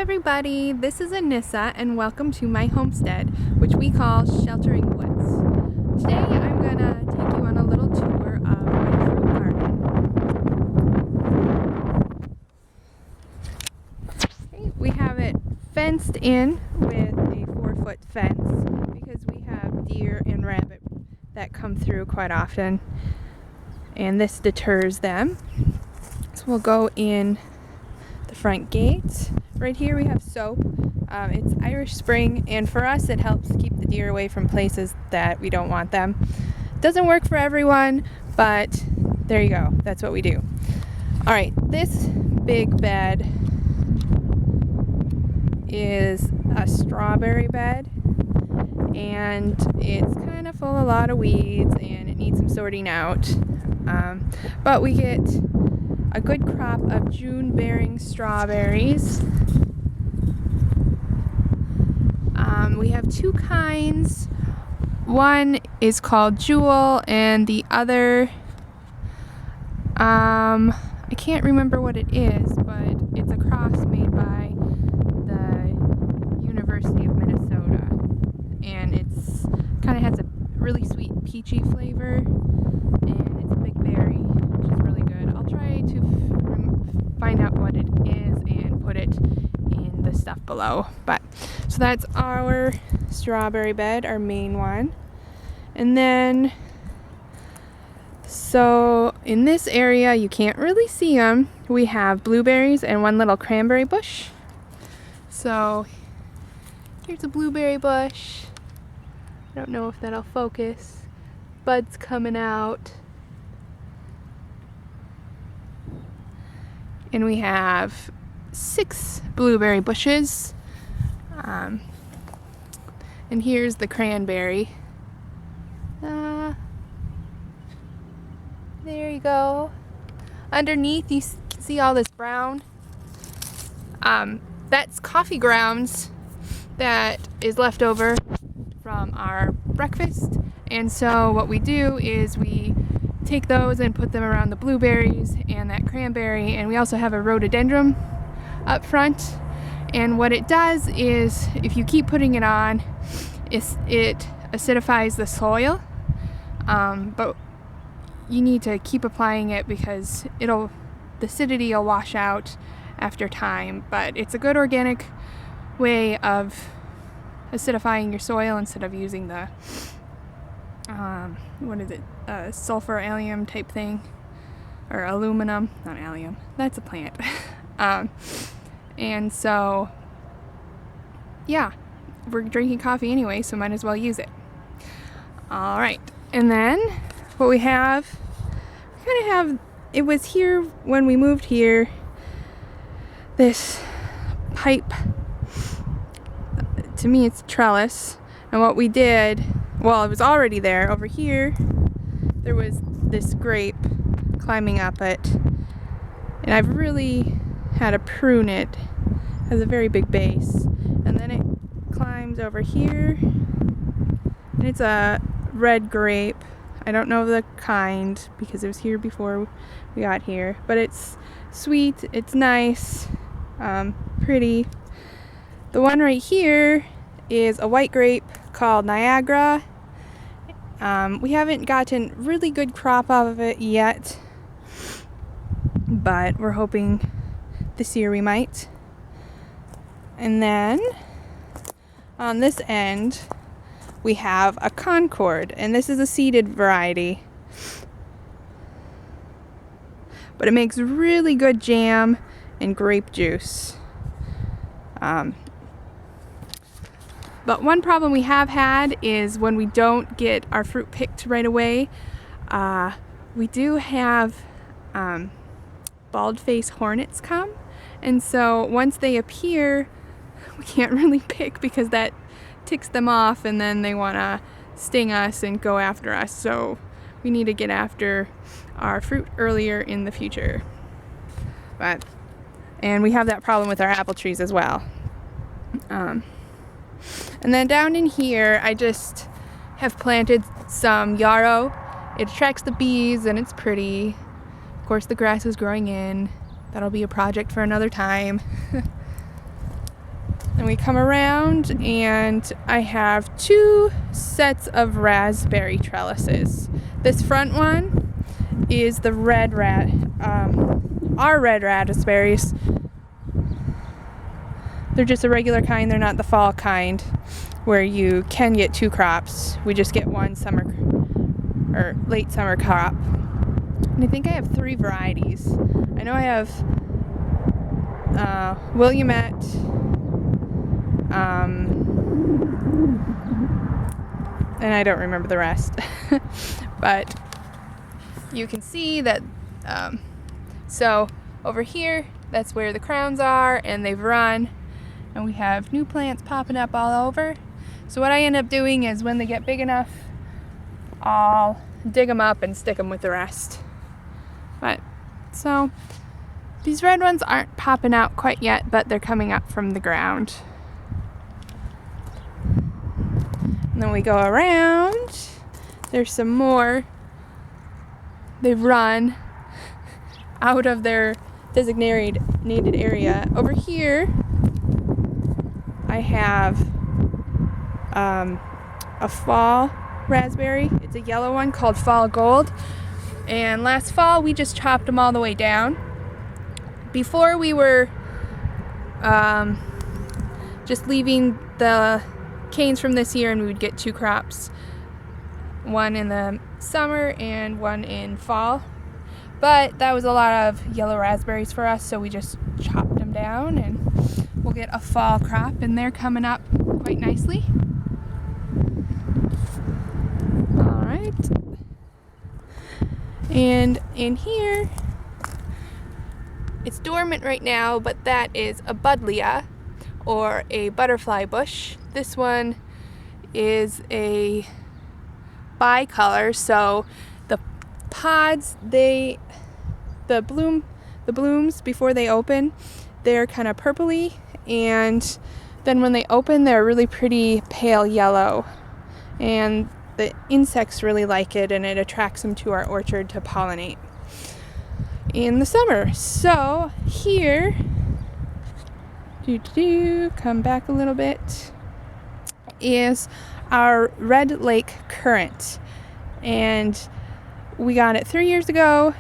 everybody, this is Anissa and welcome to my homestead, which we call Sheltering Woods. Today I'm gonna take you on a little tour of my fruit garden. We have it fenced in with a 4-foot fence because we have deer and rabbit that come through quite often and this deters them. So we'll go in the front gate. Right here we have soap. It's Irish Spring, and for us it helps keep the deer away from places that we don't want them. Doesn't work for everyone, but there you go. That's what we do. Alright, this big bed is a strawberry bed, and it's kind of full of a lot of weeds and it needs some sorting out. But we get a good crop of June-bearing strawberries. We have two kinds. One is called Jewel, and the other, I can't remember what it is, but it's a cross made by the University of Minnesota, and it's kind of has a really sweet peachy flavor, and it's a big berry, which is really good. I'll try to find out what it is and put it in the stuff below. But so that's our strawberry bed, our main one. And then, so in this area, you can't really see them. We have blueberries and one little cranberry bush. So here's a blueberry bush. I don't know if that'll focus. Buds coming out. And we have 6 blueberry bushes. And here's the cranberry. There you go. Underneath you can see all this brown. That's coffee grounds that is left over from our breakfast. And so what we do is we take those and put them around the blueberries and that cranberry, and we also have a rhododendron up front. And what it does is, if you keep putting it on, it acidifies the soil, but you need to keep applying it because the acidity will wash out after time. But it's a good organic way of acidifying your soil instead of using the sulfur allium type thing, or aluminum, not allium, that's a plant. And so yeah, we're drinking coffee anyway, so might as well use it. All right, and then what we kind of have, it was here when we moved here, this pipe, to me it's trellis, and what we did, well, it was already there. Over here there was this grape climbing up it, and I've really had to prune it. It has a very big base, and then it climbs over here, and it's a red grape. I don't know the kind because it was here before we got here, but it's sweet, it's nice, pretty. The one right here is a white grape called Niagara. We haven't gotten really good crop out of it yet, but we're hoping this year we might. And then on this end we have a Concord, and this is a seeded variety, but it makes really good jam and grape juice. But one problem we have had is when we don't get our fruit picked right away, we do have bald-faced hornets come, and so once they appear, we can't really pick because that ticks them off, and then they want to sting us and go after us. So we need to get after our fruit earlier in the future. And we have that problem with our apple trees as well. And then down in here, I just have planted some yarrow. It attracts the bees and it's pretty. Of course, the grass is growing in. That'll be a project for another time. And we come around and I have 2 sets of raspberry trellises. This front one is the our red raspberries. They're just a regular kind, they're not the fall kind where you can get 2 crops. We just get one summer or late summer crop. And I think I have 3 varieties. I know I have Williamette, and I don't remember the rest. But you can see that, so over here, that's where the crowns are, and they've run, and we have new plants popping up all over. So what I end up doing is when they get big enough, I'll dig them up and stick them with the rest. But, so, these red ones aren't popping out quite yet, but they're coming up from the ground. And then we go around. There's some more. They've run out of their designated area. Over here, I have a fall raspberry. It's a yellow one called Fall Gold. And last fall, we just chopped them all the way down. Before we were just leaving the canes from this year, and we would get 2 crops, one in the summer and one in fall. But that was a lot of yellow raspberries for us, so we just chopped them down, and we'll get a fall crop, and they're coming up quite nicely. All right. And in here, it's dormant right now, but that is a buddleia, or a butterfly bush. This one is a bicolor, so the pods, the blooms before they open, they're kind of purpley, and then when they open, they're really pretty pale yellow, and the insects really like it, and it attracts them to our orchard to pollinate in the summer. So here, come back a little bit, is our Red Lake currant, and we got it 3 years ago.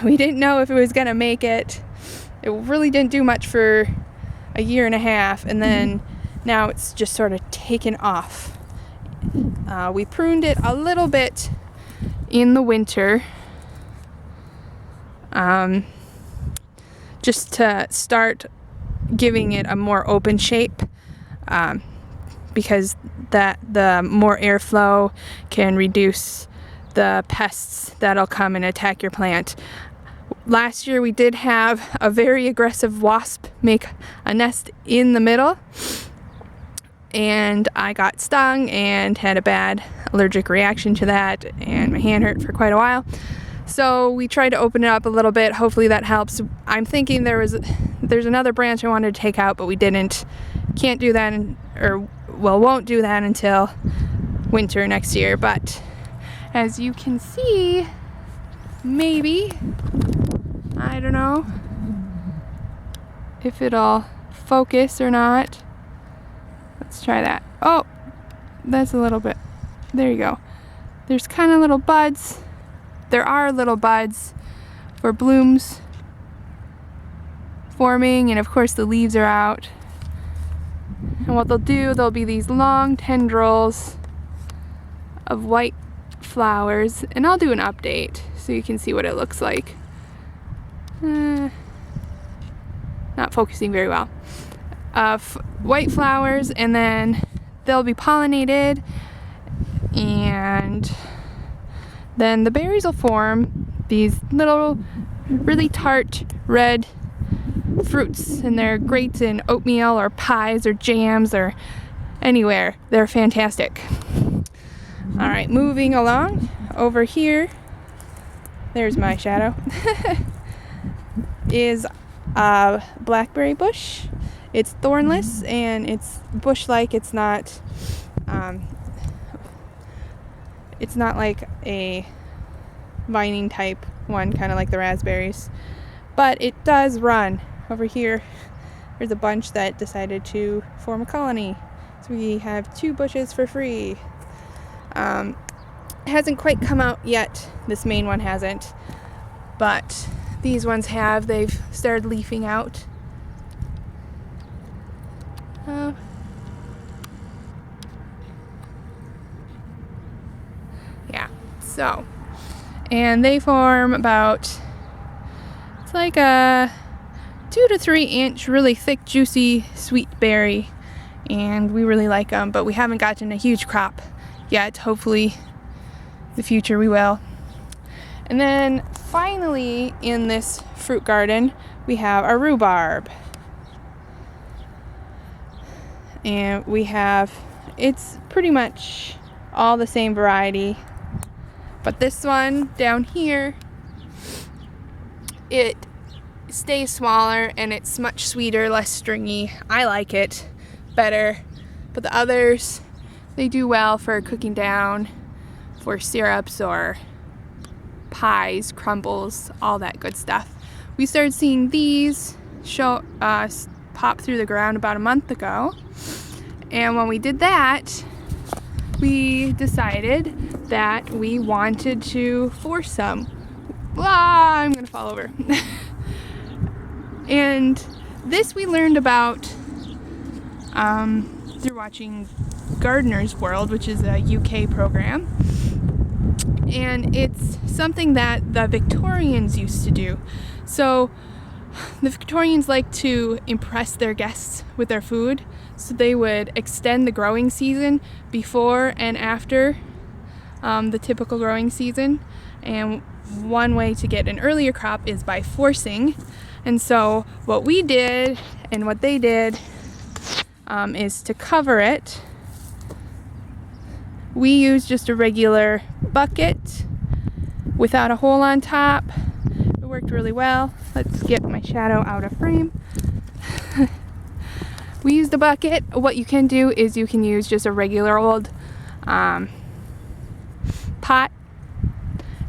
We didn't know if it was gonna make it. It really didn't do much for a year and a half, and then now it's just sort of taken off. We pruned it a little bit in the winter, just to start giving it a more open shape, because the more airflow can reduce the pests that'll come and attack your plant. Last year we did have a very aggressive wasp make a nest in the middle, and I got stung and had a bad allergic reaction to that, and my hand hurt for quite a while. So we tried to open it up a little bit. Hopefully that helps. I'm thinking there's another branch I wanted to take out, but we didn't. Can't do that, won't do that until winter next year. But as you can see, maybe, I don't know if it'll focus or not. Let's try that. Oh, that's a little bit. There you go. There's kind of little buds. There are little buds for blooms forming, and of course the leaves are out. And what there'll be these long tendrils of white flowers, and I'll do an update so you can see what it looks like. Not focusing very well. White flowers, and then they'll be pollinated, and then the berries will form these little really tart red fruits, and they're great in oatmeal or pies or jams or anywhere. They're fantastic. All right, moving along. Over here, there's my shadow, is a blackberry bush. It's thornless and it's bush-like. It's not like a vining type one, kind of like the raspberries, but it does run. Over here, there's a bunch that decided to form a colony. So we have 2 bushes for free. It hasn't quite come out yet. This main one hasn't. But these ones have. They've started leafing out. Yeah. So, and they form about, it's like a 2 to 3 inch, really thick, juicy, sweet berry. And we really like them, but we haven't gotten a huge crop yet. Hopefully in the future we will. And then finally in this fruit garden we have our rhubarb. And we have, it's pretty much all the same variety. But this one down here, it stays smaller and it's much sweeter, less stringy. I like it better, but the others, they do well for cooking down, for syrups or pies, crumbles, all that good stuff. We started seeing these pop through the ground about a month ago, and when we did that, we decided that we wanted to force some. I'm gonna fall over. And this we learned about through watching Gardener's World, which is a UK program. And it's something that the Victorians used to do. So the Victorians like to impress their guests with their food, so they would extend the growing season before and after the typical growing season. And one way to get an earlier crop is by forcing. And so what we did and what they did is to cover it. We used just a regular bucket without a hole on top. It worked really well. Let's get my shadow out of frame. We used a bucket. What you can do is you can use just a regular old pot.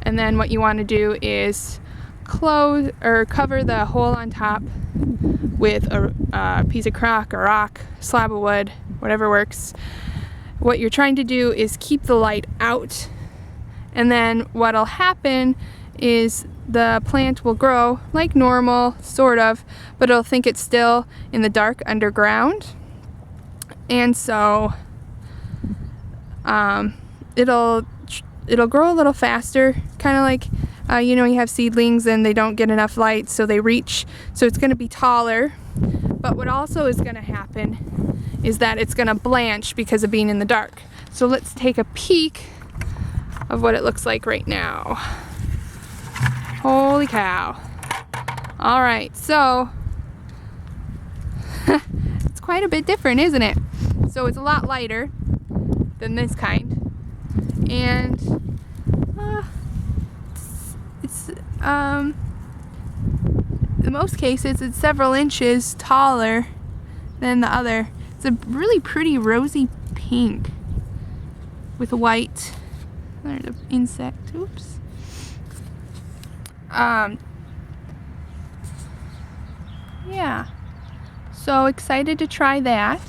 And then what you want to do is close or cover the hole on top with a piece of rock, a rock, slab of wood, whatever works. What you're trying to do is keep the light out, and then what'll happen is the plant will grow like normal, sort of, but it'll think it's still in the dark underground. And so it'll grow a little faster, kind of like you have seedlings and they don't get enough light, so they reach, so it's going to be taller. But what also is going to happen is that it's going to blanch because of being in the dark. So let's take a peek of what it looks like right now. Holy cow. All right, so it's quite a bit different, isn't it? So it's a lot lighter than this kind. And in most cases it's several inches taller than the other. It's a really pretty rosy pink with white. There's an insect. Oops. Yeah. So excited to try that.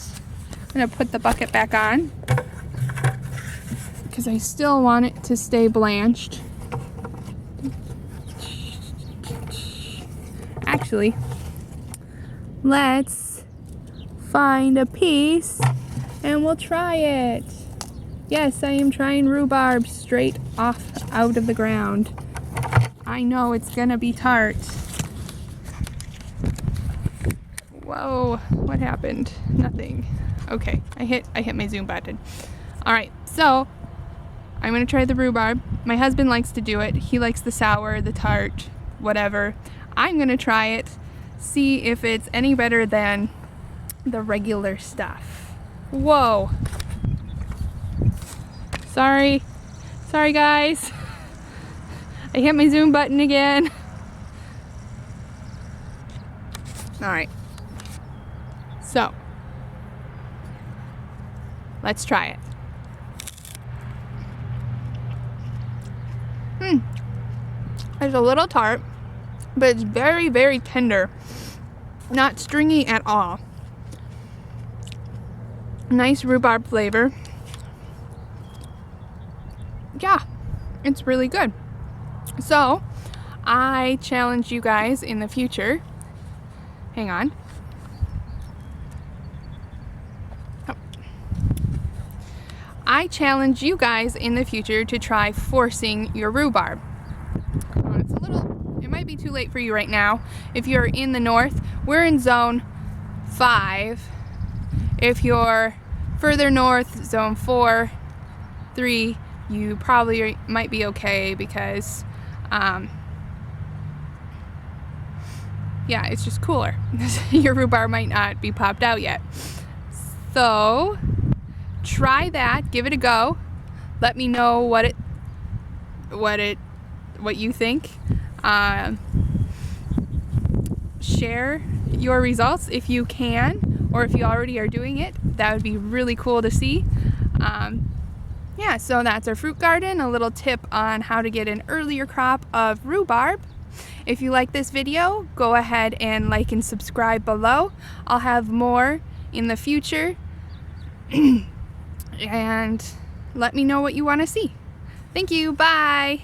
I'm gonna put the bucket back on because I still want it to stay blanched. Actually, let's find a piece and we'll try it. Yes, I am trying rhubarb straight off out of the ground. I know it's gonna be tart. Whoa, what happened? Nothing. Okay, I hit my zoom button. All right, so I'm gonna try the rhubarb. My husband likes to do it. He likes the sour, the tart, whatever. I'm gonna try it, see if it's any better than the regular stuff. Whoa. Sorry guys. I hit my zoom button again. All right. So, let's try it. It's a little tart, but it's very, very tender. Not stringy at all. Nice rhubarb flavor. Yeah, it's really good. So I challenge you guys in the future. Hang on. I challenge you guys in the future to try forcing your rhubarb. It might be too late for you right now. If you're in the north, we're in zone 5. If you're further north, zone 4, 3, you probably might be okay because, yeah, it's just cooler. Your rhubarb might not be popped out yet. So try that, give it a go. Let me know what you think. Share your results if you can, or if you already are doing it. That would be really cool to see. Yeah, so that's our fruit garden, a little tip on how to get an earlier crop of rhubarb. If you like this video, go ahead and like and subscribe below. I'll have more in the future. And let me know what you want to see. Thank you. Bye.